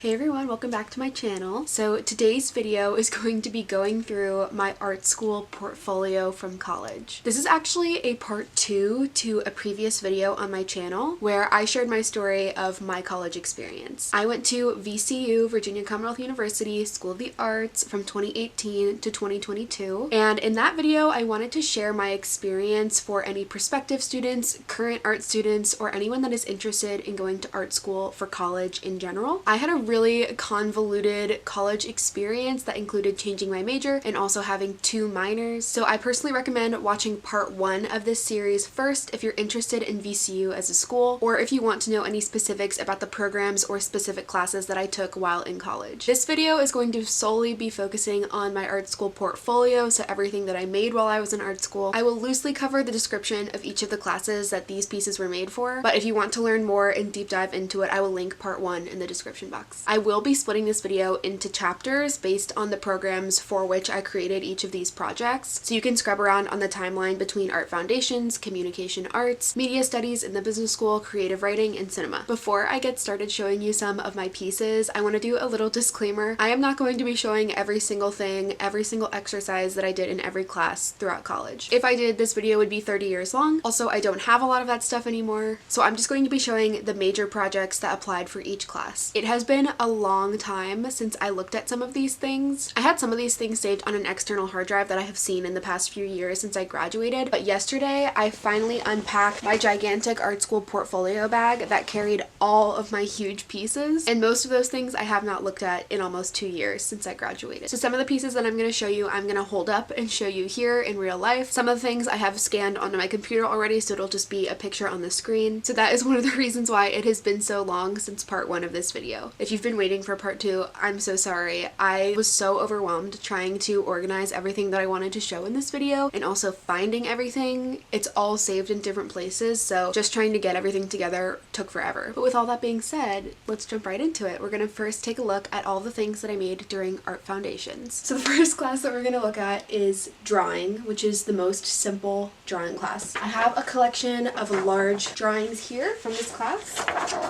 Hey everyone, welcome back to my channel. So today's video is going to be going through my art school portfolio from college. This is actually a part 2 to a previous video on my channel where I shared my story of my college experience. I went to VCU, Virginia Commonwealth University, School of the Arts from 2018 to 2022. And in that video, I wanted to share my experience for any prospective students, current art students, or anyone that is interested in going to art school for college in general. I had a really convoluted college experience that included changing my major and also having 2 minors. So I personally recommend watching part 1 of this series first if you're interested in VCU as a school, or if you want to know any specifics about the programs or specific classes that I took while in college. This video is going to solely be focusing on my art school portfolio, so everything that I made while I was in art school. I will loosely cover the description of each of the classes that these pieces were made for, but if you want to learn more and deep dive into it, I will link part 1 in the description box. I will be splitting this video into chapters based on the programs for which I created each of these projects, so you can scrub around on the timeline between art foundations, communication arts, media studies in the business school, creative writing, and cinema. Before I get started showing you some of my pieces, I want to do a little disclaimer. I am not going to be showing every single thing, every single exercise that I did in every class throughout college. If I did, this video would be 30 years long. Also, I don't have a lot of that stuff anymore, so I'm just going to be showing the major projects that applied for each class. It has been a long time since I looked at some of these things. I had some of these things saved on an external hard drive that I have seen in the past few years since I graduated, but yesterday I finally unpacked my gigantic art school portfolio bag that carried all of my huge pieces, and most of those things I have not looked at in almost 2 years since I graduated. So some of the pieces that I'm going to show you, I'm going to hold up and show you here in real life. Some of the things I have scanned onto my computer already, so it'll just be a picture on the screen. So that is one of the reasons why it has been so long since part 1 of this video. If you've been waiting for part 2, I'm so sorry. I was so overwhelmed trying to organize everything that I wanted to show in this video and also finding everything. It's all saved in different places, so just trying to get everything together took forever. But with all that being said, let's jump right into it. We're going to first take a look at all the things that I made during art foundations. So the first class that we're going to look at is drawing, which is the most simple drawing class. I have a collection of large drawings here from this class,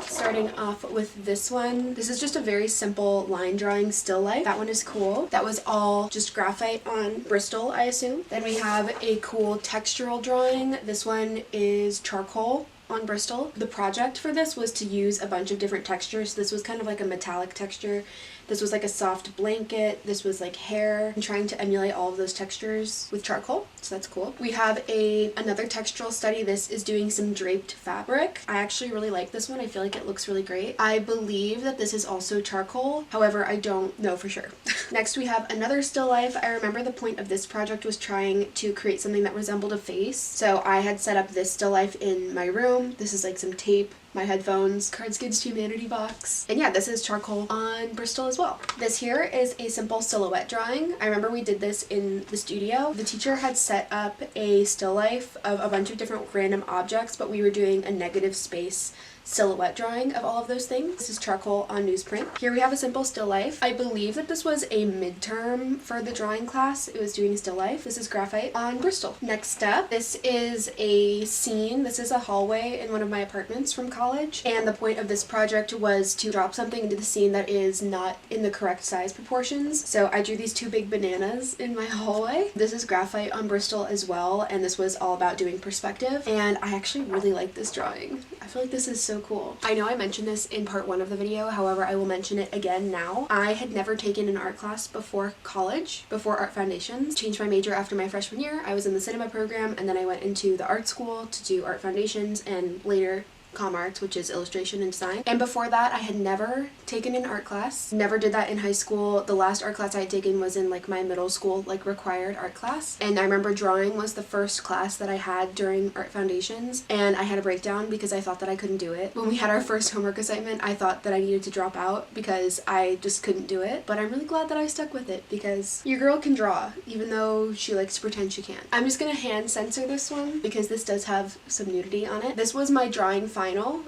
starting off with this one. This is just a very simple line drawing still life. That one is cool. That was all just graphite on Bristol, I assume. Then we have a cool textural drawing. This one is charcoal on Bristol. The project for this was to use a bunch of different textures. This was kind of like a metallic texture. This was like a soft blanket. This was like hair. I'm trying to emulate all of those textures with charcoal, so that's cool. We have another textural study. This is doing some draped fabric. I actually really like this one. I feel like it looks really great. I believe that this is also charcoal. However, I don't know for sure. Next, we have another still life. I remember the point of this project was trying to create something that resembled a face. So I had set up this still life in my room. This is like some tape, my headphones, Cards Against Humanity box. And yeah, this is charcoal on Bristol as well. This here is a simple silhouette drawing. I remember we did this in the studio. The teacher had set up a still life of a bunch of different random objects, but we were doing a negative space silhouette drawing of all of those things. This is charcoal on newsprint. Here we have a simple still life. I believe that this was a midterm for the drawing class. It was doing still life. This is graphite on Bristol. Next up, this is a scene. This is a hallway in one of my apartments from college, and the point of this project was to drop something into the scene that is not in the correct size proportions. So I drew these 2 big bananas in my hallway. This is graphite on Bristol as well, and this was all about doing perspective, and I actually really like this drawing. I feel like this is so cool. I know I mentioned this in part 1 of the video, however, I will mention it again now. I had never taken an art class before college, before art foundations. Changed my major after my freshman year. I was in the cinema program, and then I went into the art school to do art foundations and later COAR, which is illustration and design. And before that, I had never taken an art class. Never did that in high school. The last art class I had taken was in like my middle school, like required art class. And I remember drawing was the first class that I had during art foundations, and I had a breakdown because I thought that I couldn't do it. When we had our first homework assignment, I thought that I needed to drop out because I just couldn't do it. But I'm really glad that I stuck with it because your girl can draw, even though she likes to pretend she can't. I'm just gonna hand censor this one because this does have some nudity on it. This was my drawing final.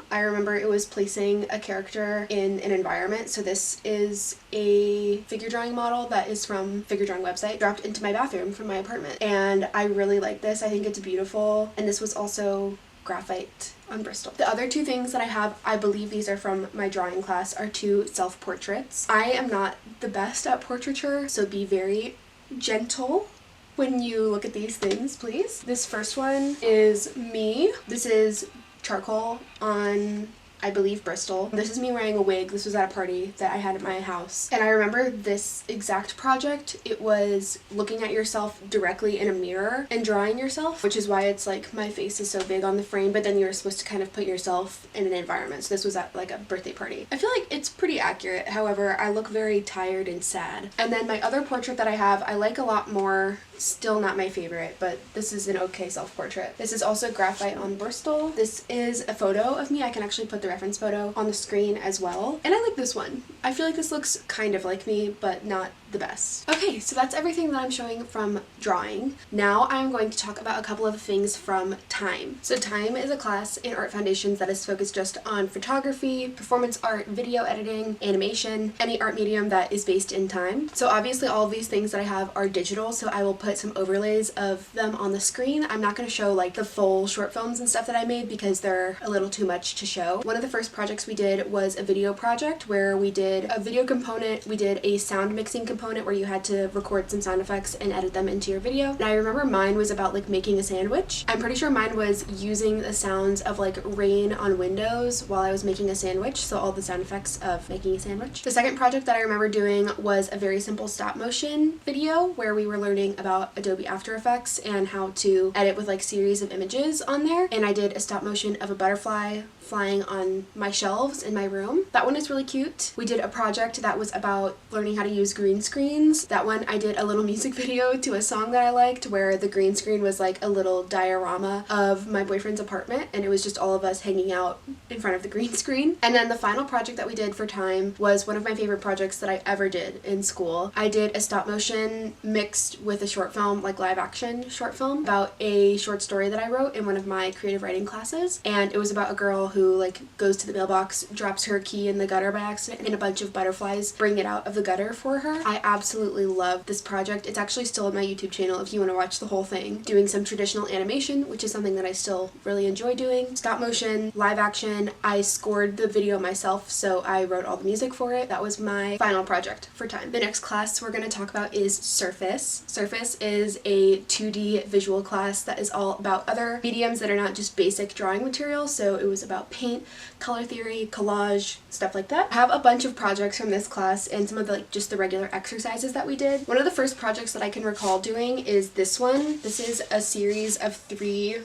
I remember it was placing a character in an environment. So this is a figure drawing model that is from figure drawing website, dropped into my bathroom from my apartment. And I really like this. I think it's beautiful. And this was also graphite on Bristol. The other two things that I have, I believe these are from my drawing class, are two self-portraits. I am not the best at portraiture, so be very gentle when you look at these things, please. This first one is me. This is charcoal on, I believe, Bristol. This is me wearing a wig. This was at a party that I had at my house. And I remember this exact project. It was looking at yourself directly in a mirror and drawing yourself, which is why it's like my face is so big on the frame, but then you're supposed to kind of put yourself in an environment. So this was at like a birthday party. I feel like it's pretty accurate. However, I look very tired and sad. And then my other portrait that I have, I like a lot more. Still not my favorite, but this is an okay self-portrait. This is also graphite on Bristol. This is a photo of me. I can actually put the reference photo on the screen as well. And I like this one. I feel like this looks kind of like me, but not the best. Okay, so that's everything that I'm showing from drawing. Now I'm going to talk about a couple of things from Time. So Time is a class in Art Foundations that is focused just on photography, performance art, video editing, animation, any art medium that is based in time. So obviously all of these things that I have are digital, so I will put some overlays of them on the screen. I'm not going to show like the full short films and stuff that I made because they're a little too much to show. One of the first projects we did was a video project where we did a video component, we did a sound mixing component where you had to record some sound effects and edit them into your video. And I remember mine was about like making a sandwich. I'm pretty sure mine was using the sounds of like rain on windows while I was making a sandwich, so all the sound effects of making a sandwich. The second project that I remember doing was a very simple stop motion video where we were learning about Adobe After Effects and how to edit with like series of images on there. And I did a stop motion of a butterfly flying on my shelves in my room. That one is really cute. We did a project that was about learning how to use green screens. That one I did a little music video to a song that I liked where the green screen was like a little diorama of my boyfriend's apartment and it was just all of us hanging out in front of the green screen. And then the final project that we did for Time was one of my favorite projects that I ever did in school. I did a stop motion mixed with a short film, like live action short film, about a short story that I wrote in one of my creative writing classes. And it was about a girl who like goes to the mailbox, drops her key in the gutter by accident, and a bunch of butterflies bring it out of the gutter for her. I absolutely love this project. It's actually still on my YouTube channel if you want to watch the whole thing. Doing some traditional animation, which is something that I still really enjoy doing. Stop motion, live action. I scored the video myself, so I wrote all the music for it. That was my final project for Time. The next class we're going to talk about is Surface. Surface is a 2D visual class that is all about other mediums that are not just basic drawing materials, so it was about paint, color theory, collage, stuff like that. I have a bunch of projects from this class and some of the just the regular exercises that we did. One of the first projects that I can recall doing is this one. This is a series of 3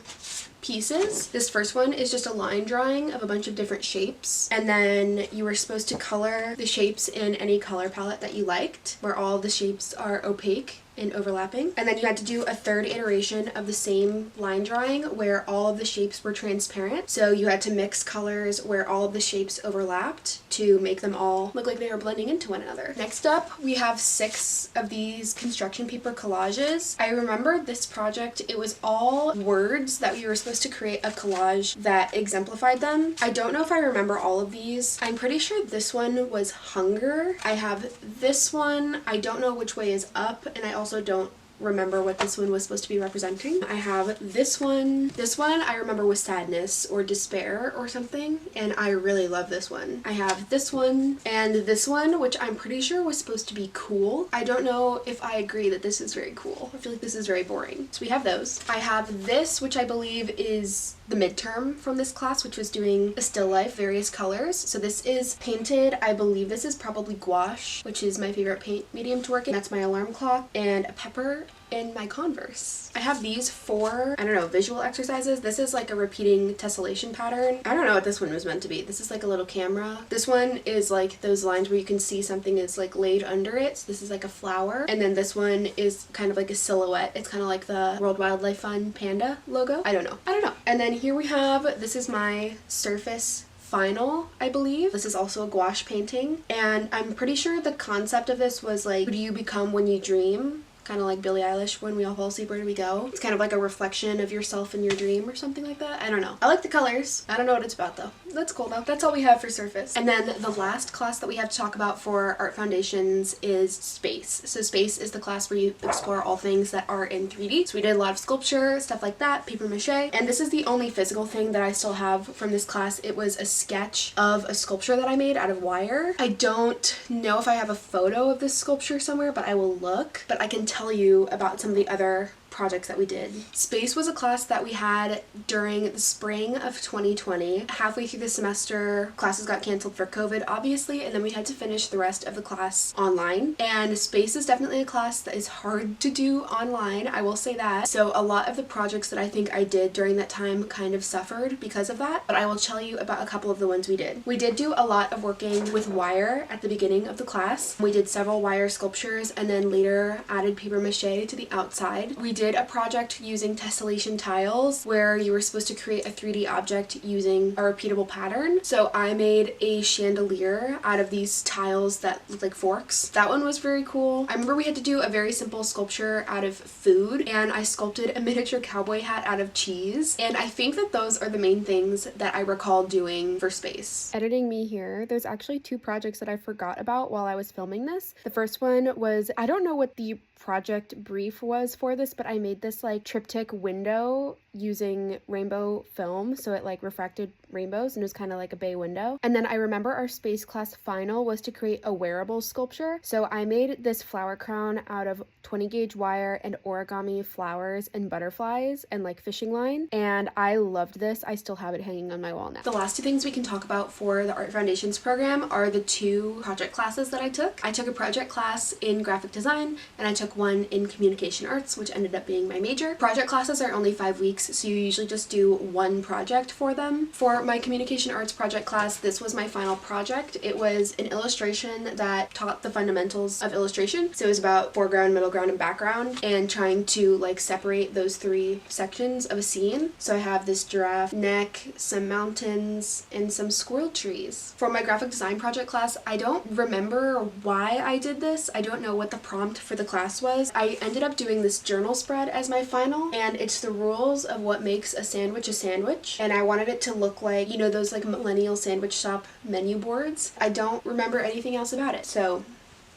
pieces. This first one is just a line drawing of a bunch of different shapes, and then you were supposed to color the shapes in any color palette that you liked, where all the shapes are opaque and overlapping. And then you had to do a third iteration of the same line drawing where all of the shapes were transparent. So you had to mix colors where all of the shapes overlapped to make them all look like they were blending into one another. Next up, we have 6 of these construction paper collages. I remember this project, it was all words that we were supposed to create a collage that exemplified them. I don't know if I remember all of these. I'm pretty sure this one was hunger. I have this one. I don't know which way is up, and I also don't remember what this one was supposed to be representing. I have this one. This one I remember was sadness or despair or something, and I really love this one. I have this one and this one, which I'm pretty sure was supposed to be cool. I don't know if I agree that this is very cool. I feel like this is very boring. So we have those. I have this, which I believe is the midterm from this class, which was doing a still life, various colors. So this is painted. I believe this is probably gouache, which is my favorite paint medium to work in. That's my alarm clock, and a pepper in my Converse. I have these 4, I don't know, visual exercises. This is like a repeating tessellation pattern. I don't know what this one was meant to be. This is like a little camera. This one is like those lines where you can see something is like laid under it. So this is like a flower. And then this one is kind of like a silhouette. It's kind of like the World Wildlife Fund panda logo. I don't know. And then here we have, this is my Surface final, I believe. This is also a gouache painting. And I'm pretty sure the concept of this was like, who do you become when you dream? Kind of like Billie Eilish, When We All Fall Asleep, Where Do We Go? It's kind of like a reflection of yourself in your dream or something like that. I don't know. I like the colors. I don't know what it's about though. that's cool though. That's all we have for surface. And then the last class that we have to talk about for art foundations is space. So space is the class where you explore all things that are in 3D. So we did a lot of sculpture, stuff like that, paper mache. And this is the only physical thing that I still have from this class. It was a sketch of a sculpture that I made out of wire. I don't know if I have a photo of this sculpture somewhere, but I will look. But I can tell you about some of the other projects that we did. Space was a class that we had during the spring of 2020. Halfway through the semester, classes got canceled for COVID, obviously, and then we had to finish the rest of the class online. And space is definitely a class that is hard to do online, I will say that. So a lot of the projects that I think I did during that time kind of suffered because of that, but I will tell you about a couple of the ones we did. We did do a lot of working with wire at the beginning of the class. We did several wire sculptures and then later added paper mache to the outside. We did a project using tessellation tiles where you were supposed to create a 3D object using a repeatable pattern. So I made a chandelier out of these tiles that look like forks. That one was very cool. I remember we had to do a very simple sculpture out of food, and I sculpted a miniature cowboy hat out of cheese. And I think that those are the main things that I recall doing for space. Editing me here, there's actually two projects that I forgot about while I was filming this. The first one was, I don't know what the project brief was for this, but I made this like triptych window using rainbow film, so it like refracted rainbows and it was kind of like a bay window. And then I remember our space class final was to create a wearable sculpture, so I made this flower crown out of 20 gauge wire and origami flowers and butterflies and like fishing line, and I loved this. I still have it hanging on my wall now. The last two things we can talk about for the Art Foundations program are the two project classes that I took. I took a project class in graphic design and I took one in communication arts, which ended up being my major. Project classes are only 5 weeks, so you usually just do one project for them. For my communication arts project class, this was my final project. It was an illustration that taught the fundamentals of illustration. So it was about foreground, middle ground, and background, and trying to like separate those three sections of a scene. So I have this giraffe neck, some mountains, and some squirrel trees. For my graphic design project class, I don't remember why I did this. I don't know what the prompt for the class was. I ended up doing this journal spread as my final, and it's the rules of what makes a sandwich, and I wanted it to look like, you know, those like millennial sandwich shop menu boards. I don't remember anything else about it, so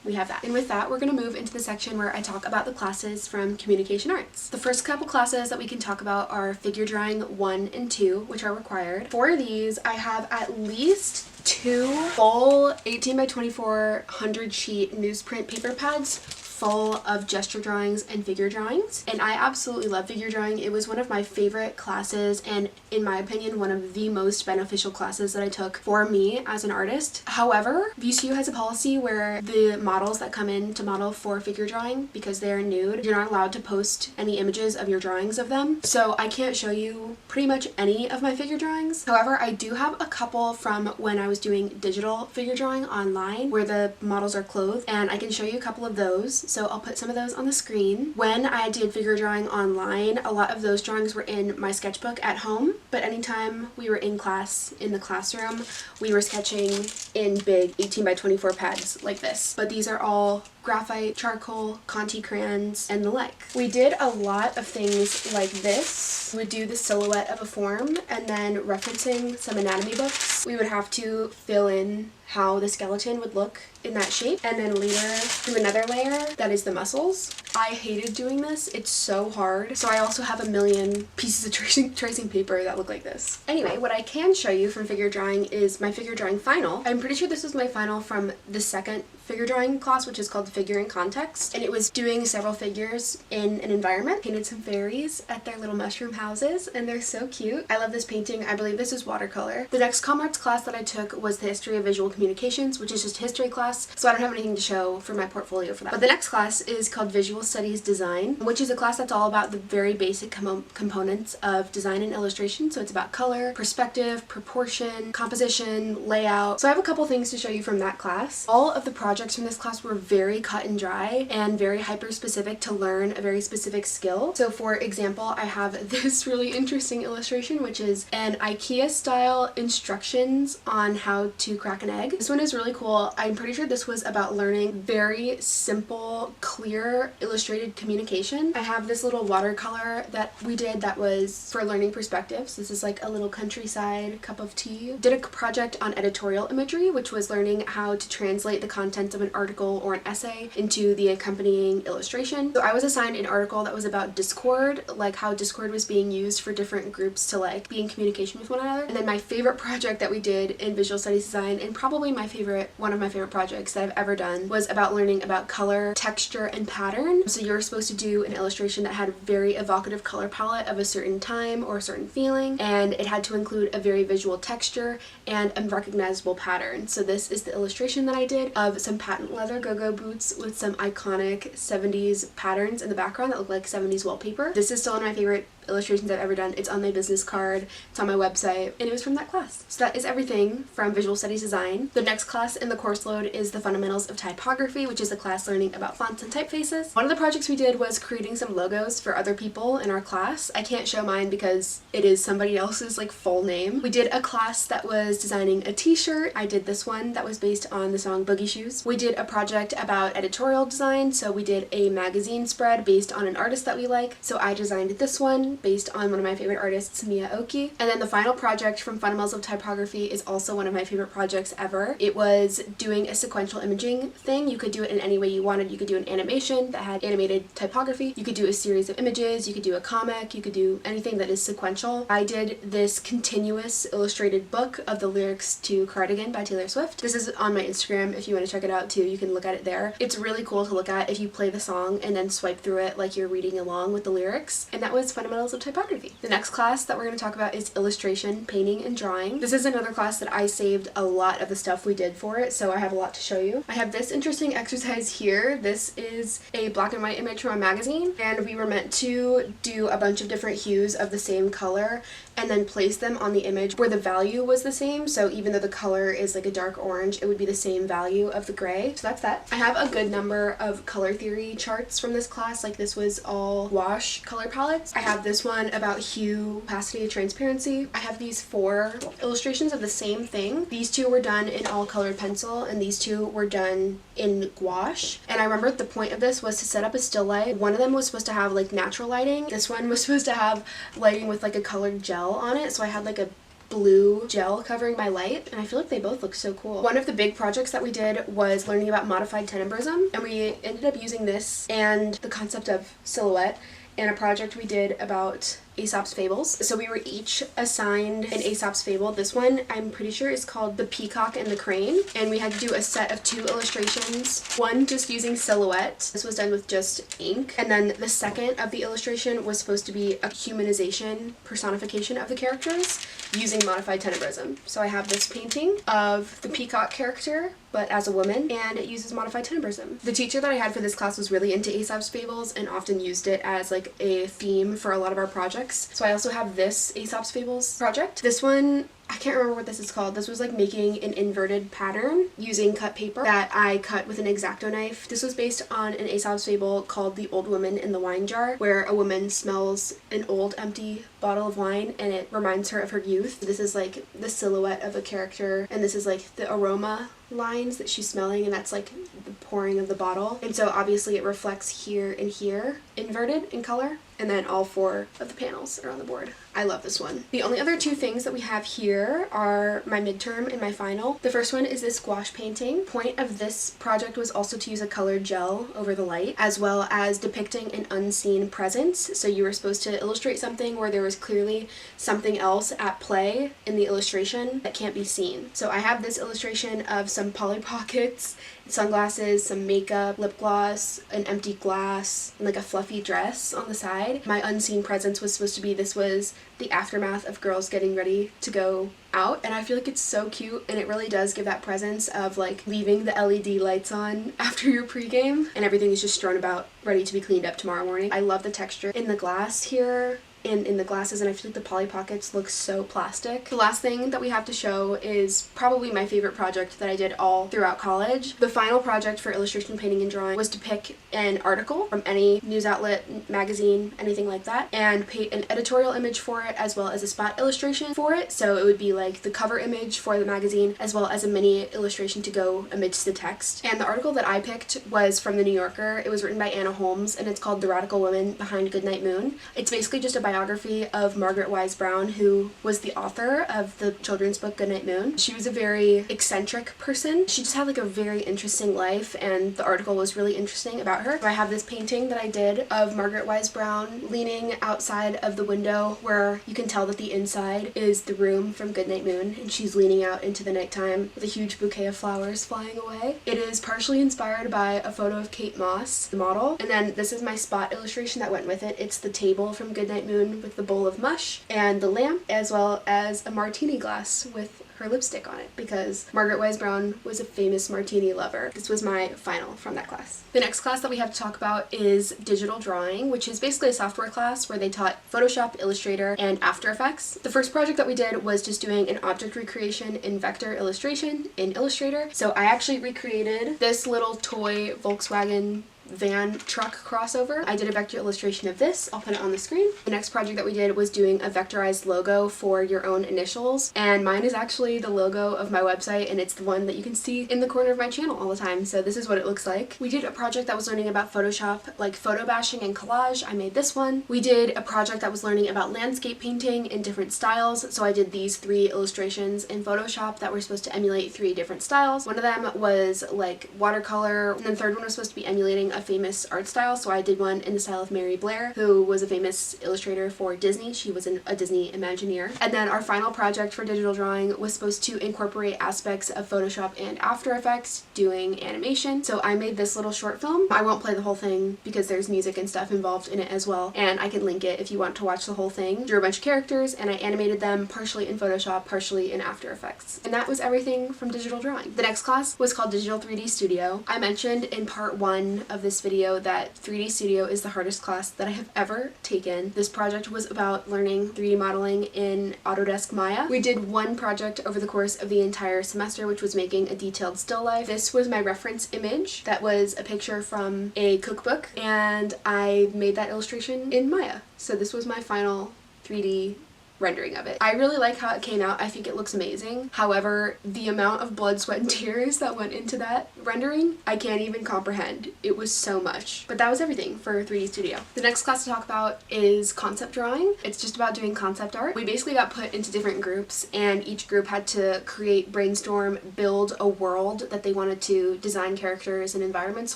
we have that. And with that, we're going to move into the section where I talk about the classes from communication arts. The first couple classes that we can talk about are figure drawing 1 and 2, which are required. For these, I have at least 2 full 18 by 24 100 sheet newsprint paper pads full of gesture drawings and figure drawings, and I absolutely love figure drawing. It was one of my favorite classes, and in my opinion, one of the most beneficial classes that I took for me as an artist. However, VCU has a policy where the models that come in to model for figure drawing, because they are nude, you're not allowed to post any images of your drawings of them, so I can't show you pretty much any of my figure drawings. However, I do have a couple from when I was doing digital figure drawing online where the models are clothed, and I can show you a couple of those. So I'll put some of those on the screen. When I did figure drawing online, a lot of those drawings were in my sketchbook at home, but anytime we were in class, in the classroom, we were sketching in big 18 by 24 pads like this. But these are all graphite, charcoal, Conti crayons, and the like. We did a lot of things like this. We would do the silhouette of a form, and then referencing some anatomy books, we would have to fill in how the skeleton would look in that shape, and then later do another layer that is the muscles. I hated doing this. It's so hard. So I also have a million pieces of tracing paper that look like this. Anyway, what I can show you from figure drawing is my figure drawing final. I'm pretty sure this was my final from the second figure drawing class, which is called Figure in Context, and it was doing several figures in an environment. Painted some fairies at their little mushroom houses, and they're so cute. I love this painting. I believe this is watercolor. The next comm arts class that I took was the History of Visual Communications, which is just a history class, so I don't have anything to show for my portfolio for that. But the next class is called Visual Studies Design, which is a class that's all about the very basic components of design and illustration. So it's about color, perspective, proportion, composition, layout. So I have a couple things to show you from that class. All of the projects projects from this class were very cut and dry and very hyper specific to learn a very specific skill. So for example, I have this really interesting illustration, which is an IKEA style instructions on how to crack an egg. This one is really cool. I'm pretty sure this was about learning very simple, clear, illustrated communication. I have this little watercolor that we did that was for learning perspectives. This is like a little countryside cup of tea. Did a project on editorial imagery, which was learning how to translate the content of an article or an essay into the accompanying illustration. So I was assigned an article that was about Discord, like how Discord was being used for different groups to like be in communication with one another. And then my favorite project that we did in visual studies design, and probably one of my favorite projects that I've ever done, was about learning about color, texture, and pattern. So you were supposed to do an illustration that had a very evocative color palette of a certain time or a certain feeling, and it had to include a very visual texture and a recognizable pattern. So this is the illustration that I did of some patent leather go-go boots with some iconic 70s patterns in the background that look like 70s wallpaper. This is still one of my favorite illustrations I've ever done. It's on my business card, it's on my website, and it was from that class. So that is everything from visual studies design. The next class in the course load is the fundamentals of typography, which is a class learning about fonts and typefaces. One of the projects we did was creating some logos for other people in our class. I can't show mine because it is somebody else's like full name. We did a class that was designing a t-shirt. I did this one that was based on the song Boogie Shoes. We did a project about editorial design, so we did a magazine spread based on an artist that we like. So I designed this one based on one of my favorite artists, Mia Oki. And then the final project from Fundamentals of Typography is also one of my favorite projects ever. It was doing a sequential imaging thing. You could do it in any way you wanted. You could do an animation that had animated typography. You could do a series of images. You could do a comic. You could do anything that is sequential. I did this continuous illustrated book of the lyrics to Cardigan by Taylor Swift. This is on my Instagram if you want to check it out too. You can look at it there. It's really cool to look at if you play the song and then swipe through it like you're reading along with the lyrics. And that was Fundamentals of Typography. The next class that we're going to talk about is illustration, painting, and drawing. This is another class that I saved a lot of the stuff we did for it, so I have a lot to show you. I have this interesting exercise here. This is a black and white image from a magazine, and we were meant to do a bunch of different hues of the same color and then place them on the image where the value was the same. So even though the color is like a dark orange, it would be the same value of the gray. So that's that. I have a good number of color theory charts from this class. Like this was all wash color palettes. I have this one about hue, opacity, and transparency. I have these 4 illustrations of the same thing. These 2 were done in all colored pencil and these 2 were done in gouache. And I remember the point of this was to set up a still light. One of them was supposed to have like natural lighting. This one was supposed to have lighting with like a colored gel on it. So I had like a blue gel covering my light, and I feel like they both look so cool. One of the big projects that we did was learning about modified tenebrism, and we ended up using this and the concept of silhouette in a project we did about Aesop's Fables. So we were each assigned an Aesop's Fable. This one I'm pretty sure is called The Peacock and the Crane, and we had to do a set of 2 illustrations, one just using silhouette. This was done with just ink, and then the second of the illustration was supposed to be a humanization, personification of the characters using modified tenebrism. So I have this painting of the peacock character but as a woman, and it uses modified tenebrism. The teacher that I had for this class was really into Aesop's Fables and often used it as like a theme for a lot of our projects. So I also have this Aesop's Fables project. This one, I can't remember what this is called. This was like making an inverted pattern using cut paper that I cut with an X-Acto knife. This was based on an Aesop's fable called The Old Woman in the Wine Jar, where a woman smells an old empty bottle of wine and it reminds her of her youth. This is like the silhouette of a character, and this is like the aroma lines that she's smelling, and that's like the pouring of the bottle. And so obviously it reflects here and here, inverted in color, and then all 4 of the panels are on the board. I love this one. The only other 2 things that we have here are my midterm and my final. The first one is this gouache painting. Point of this project was also to use a colored gel over the light, as well as depicting an unseen presence. So you were supposed to illustrate something where there was clearly something else at play in the illustration that can't be seen. So I have this illustration of some Polly Pockets, sunglasses, some makeup, lip gloss, an empty glass, and like a fluffy dress on the side. My unseen presence was supposed to be, this was the aftermath of girls getting ready to go out, and I feel like it's so cute, and it really does give that presence of like leaving the LED lights on after your pregame and everything is just strewn about ready to be cleaned up tomorrow morning. I love the texture in the glass here in the glasses, and I feel like the Polly Pockets look so plastic. The last thing that we have to show is probably my favorite project that I did all throughout college. The final project for illustration, painting, and drawing was to pick an article from any news outlet, magazine, anything like that, and paint an editorial image for it as well as a spot illustration for it. So it would be like the cover image for the magazine as well as a mini illustration to go amidst the text. And the article that I picked was from the New Yorker. It was written by Anna Holmes and it's called The Radical Woman Behind Goodnight Moon. It's basically just a biography of Margaret Wise Brown, who was the author of the children's book Goodnight Moon. She was a very eccentric person. She just had like a very interesting life, and the article was really interesting about her. So I have this painting that I did of Margaret Wise Brown leaning outside of the window where you can tell that the inside is the room from Goodnight Moon, and she's leaning out into the nighttime with a huge bouquet of flowers flying away. It is partially inspired by a photo of Kate Moss, the model, and then this is my spot illustration that went with it. It's the table from Goodnight Moon with the bowl of mush and the lamp, as well as a martini glass with her lipstick on it, because Margaret Wise Brown was a famous martini lover. This was my final from that class. The next class that we have to talk about is digital drawing, which is basically a software class where they taught Photoshop, Illustrator, and After Effects. The first project that we did was just doing an object recreation in vector illustration in Illustrator. So I actually recreated this little toy Volkswagen van truck crossover. I did a vector illustration of this. I'll put it on the screen. The next project that we did was doing a vectorized logo for your own initials, and mine is actually the logo of my website, and it's the one that you can see in the corner of my channel all the time. So this is what it looks like. We did a project that was learning about Photoshop, like photo bashing and collage. I made this one. We did a project that was learning about landscape painting in different styles. So I did these 3 illustrations in Photoshop that were supposed to emulate 3 different styles. One of them was like watercolor, and then the third one was supposed to be emulating a famous art style. So I did one in the style of Mary Blair, who was a famous illustrator for Disney. She was a Disney Imagineer. And then our final project for digital drawing was supposed to incorporate aspects of Photoshop and After Effects doing animation. So I made this little short film. I won't play the whole thing because there's music and stuff involved in it as well, and I can link it if you want to watch the whole thing. Drew a bunch of characters and I animated them partially in Photoshop, partially in After Effects. And that was everything from digital drawing. The next class was called Digital 3D Studio. I mentioned in part 1 of this video that 3D Studio is the hardest class that I have ever taken. This project was about learning 3D modeling in Autodesk Maya. We did one project over the course of the entire semester, which was making a detailed still life. This was my reference image. That was a picture from a cookbook, and I made that illustration in Maya. So this was my final 3D rendering of it. I really like how it came out. I think it looks amazing. However, the amount of blood, sweat, and tears that went into that rendering, I can't even comprehend. It was so much. But that was everything for 3D Studio. The next class to talk about is concept drawing. It's just about doing concept art. We basically got put into different groups, and each group had to create, brainstorm, build a world that they wanted to design characters and environments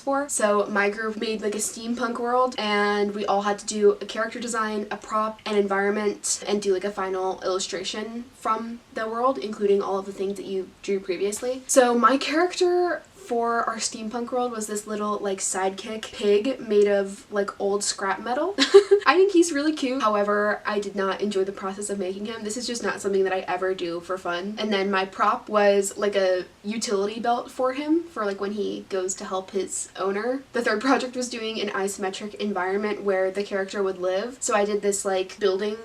for. So my group made like a steampunk world, and we all had to do a character design, a prop, an environment, and do like a final illustration from the world, including all of the things that you drew previously. So my character for our steampunk world was this little like sidekick pig made of like old scrap metal. I think he's really cute. However, I did not enjoy the process of making him. This is just not something that I ever do for fun. And then my prop was like a utility belt for him for like when he goes to help his owner. The third project was doing an isometric environment where the character would live. So I did this like building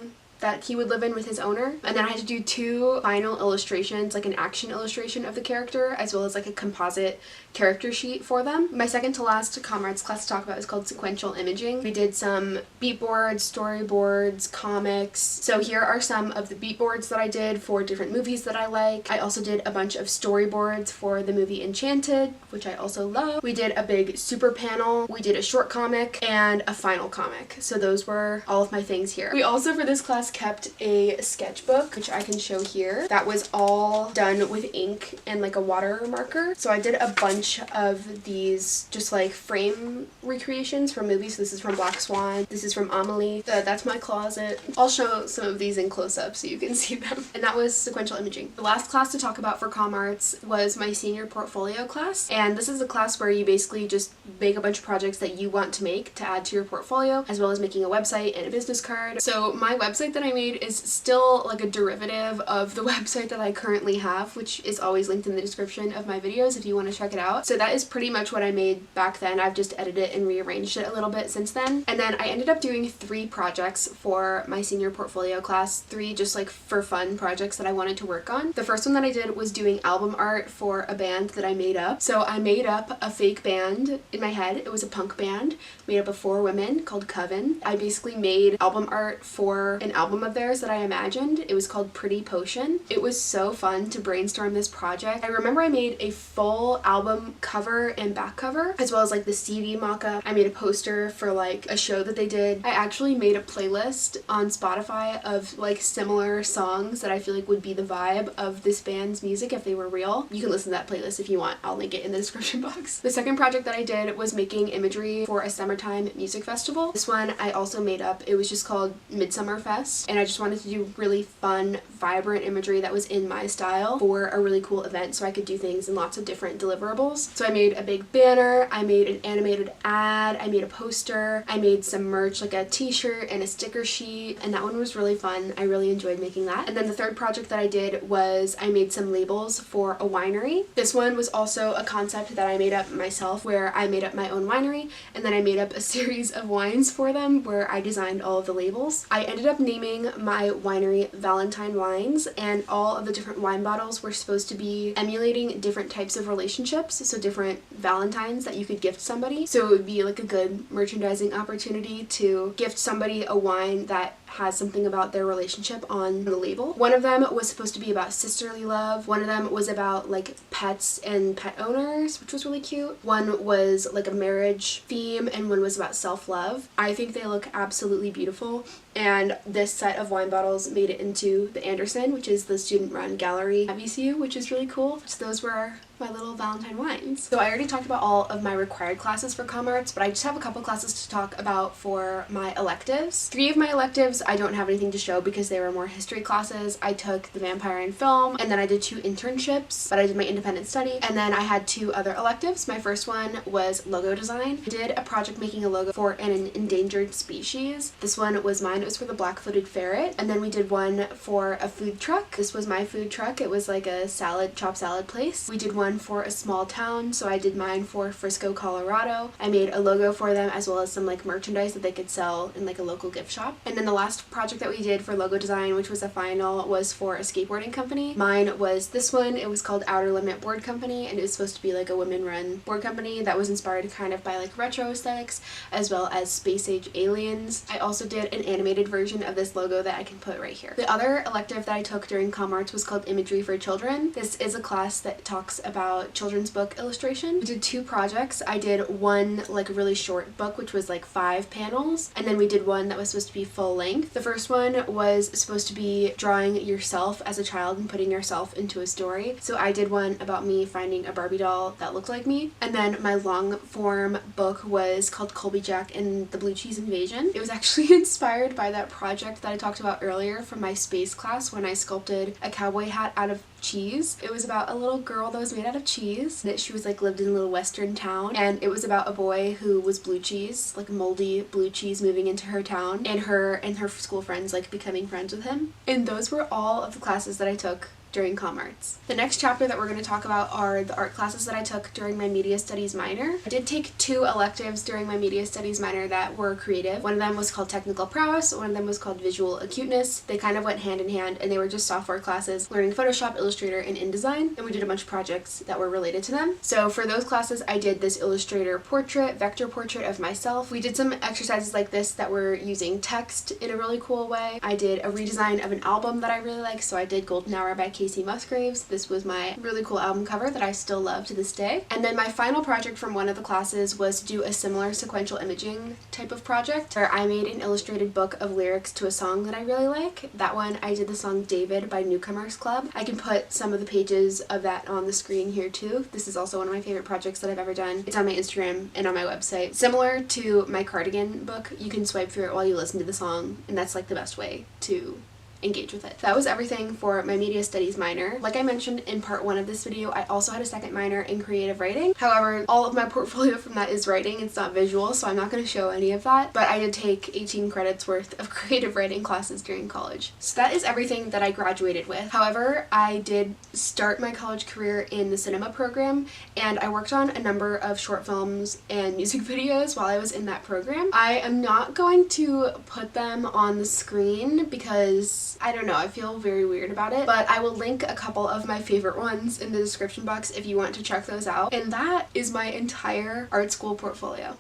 that he would live in with his owner. And then I had to do 2 final illustrations, like an action illustration of the character, as well as like a composite character sheet for them. My second to last comrades class to talk about is called sequential imaging. We did some beat boards, storyboards, comics. So here are some of the beat boards that I did for different movies that I like. I also did a bunch of storyboards for the movie Enchanted, which I also love. We did a big super panel. We did a short comic and a final comic. So those were all of my things here. We also, for this class, kept a sketchbook, which I can show here. That was all done with ink and like a water marker. So I did a bunch of these just like frame recreations from movies. So this is from Black Swan. This is from Amelie. That's my closet. I'll show some of these in close-up so you can see them. And that was sequential imaging. The last class to talk about for ComArts was my senior portfolio class. And this is a class where you basically just make a bunch of projects that you want to make to add to your portfolio, as well as making a website and a business card. So my website that that I made is still like a derivative of the website that I currently have, which is always linked in the description of my videos if you want to check it out. So that is pretty much what I made back then. I've just edited it and rearranged it a little bit since then. And then I ended up doing 3 projects for my senior portfolio class, 3 just like for fun projects that I wanted to work on. The first one that I did was doing album art for a band that I made up. So I made up a fake band in my head. It was a punk band made up of 4 women called Coven. I basically made album art for an album of theirs that I imagined. It was called Pretty Potion. It was so fun to brainstorm this project. I remember I made a full album cover and back cover, as well as like the CD mock-up. I made a poster for like a show that they did. I actually made a playlist on Spotify of like similar songs that I feel like would be the vibe of this band's music if they were real. You can listen to that playlist if you want. I'll link it in the description box. The second project that I did was making imagery for a summertime music festival. This one I also made up. It was just called Midsummer Fest, and I just wanted to do really fun, vibrant imagery that was in my style for a really cool event so I could do things in lots of different deliverables. So I made a big banner, I made an animated ad, I made a poster, I made some merch like a t-shirt and a sticker sheet, and that one was really fun. I really enjoyed making that. And then the third project that I did was I made some labels for a winery. This one was also a concept that I made up myself, where I made up my own winery and then I made up a series of wines for them where I designed all of the labels. I ended up naming my winery Valentine Wines, and all of the different wine bottles were supposed to be emulating different types of relationships, so different valentines that you could gift somebody. So it would be like a good merchandising opportunity to gift somebody a wine that has something about their relationship on the label. One of them was supposed to be about sisterly love. One of them was about like pets and pet owners, which was really cute. One was like a marriage theme, and one was about self-love. I think they look absolutely beautiful, and this set of wine bottles made it into the Anderson, which is the student-run gallery at VCU, which is really cool. So those were my little Valentine wines. So I already talked about all of my required classes for comm arts, but I just have a couple classes to talk about for my electives. 3 of my electives I don't have anything to show because they were more history classes. I took the vampire and film, and then I did 2 internships, but I did my independent study, and then I had 2 other electives. My first one was logo design. I did a project making a logo for an endangered species. This one was mine. It was for the black-footed ferret. And then we did one for a food truck. This was my food truck. It was like a chopped salad place. We did one for a small town, so I did mine for Frisco, Colorado. I made a logo for them as well as some like merchandise that they could sell in like a local gift shop. And then the last project that we did for logo design, which was a final, was for a skateboarding company. Mine was this one. It was called Outer Limit Board Company, and it was supposed to be like a women-run board company that was inspired kind of by like retro aesthetics as well as space age aliens. I also did an animated version of this logo that I can put right here. The other elective that I took during comm arts was called Imagery for Children. This is a class that talks about children's book illustration. We did 2 projects. I did one like really short book, which was like 5 panels, and then we did one that was supposed to be full length. The first one was supposed to be drawing yourself as a child and putting yourself into a story. So I did one about me finding a Barbie doll that looked like me. And then my long form book was called Colby Jack and the Blue Cheese Invasion. It was actually inspired by that project that I talked about earlier from my space class when I sculpted a cowboy hat out of cheese. It was about a little girl that was made out of cheese, that she was like lived in a little western town, and it was about a boy who was blue cheese, like moldy blue cheese, moving into her town, and her school friends like becoming friends with him. And those were all of the classes that I took during comm arts. The next chapter that we're going to talk about are the art classes that I took during my media studies minor. I did take 2 electives during my media studies minor that were creative. One of them was called Technical Prowess, one of them was called Visual Acuteness. They kind of went hand in hand, and they were just software classes learning Photoshop, Illustrator, and InDesign, and we did a bunch of projects that were related to them. So for those classes, I did this Illustrator portrait, vector portrait of myself. We did some exercises like this that were using text in a really cool way. I did a redesign of an album that I really like, so I did Golden Hour by Casey Musgraves. This was my really cool album cover that I still love to this day. And then my final project from one of the classes was to do a similar sequential imaging type of project where I made an illustrated book of lyrics to a song that I really like. That one, I did the song David by Newcomers Club. I can put some of the pages of that on the screen here too. This is also one of my favorite projects that I've ever done. It's on my Instagram and on my website. Similar to my cardigan book, you can swipe through it while you listen to the song, and that's like the best way to engage with it. That was everything for my media studies minor. Like I mentioned in part 1 of this video, I also had a second minor in creative writing. However, all of my portfolio from that is writing. It's not visual, so I'm not going to show any of that. But I did take 18 credits worth of creative writing classes during college. So that is everything that I graduated with. However, I did start my college career in the cinema program, and I worked on a number of short films and music videos while I was in that program. I am not going to put them on the screen because I don't know, I feel very weird about it, but I will link a couple of my favorite ones in the description box if you want to check those out. And that is my entire art school portfolio.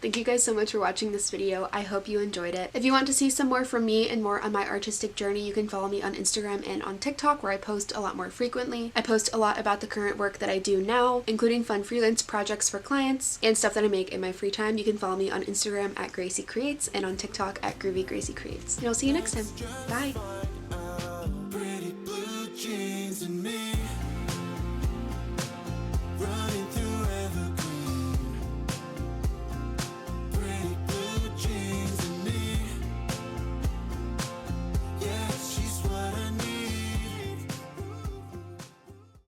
Thank you guys so much for watching this video. I hope you enjoyed it. If you want to see some more from me and more on my artistic journey, you can follow me on Instagram and on TikTok, where I post a lot more frequently. I post a lot about the current work that I do now, including fun freelance projects for clients and stuff that I make in my free time. You can follow me on Instagram at graciecreates and on TikTok at groovygraciecreates. And I'll see you next time. Bye!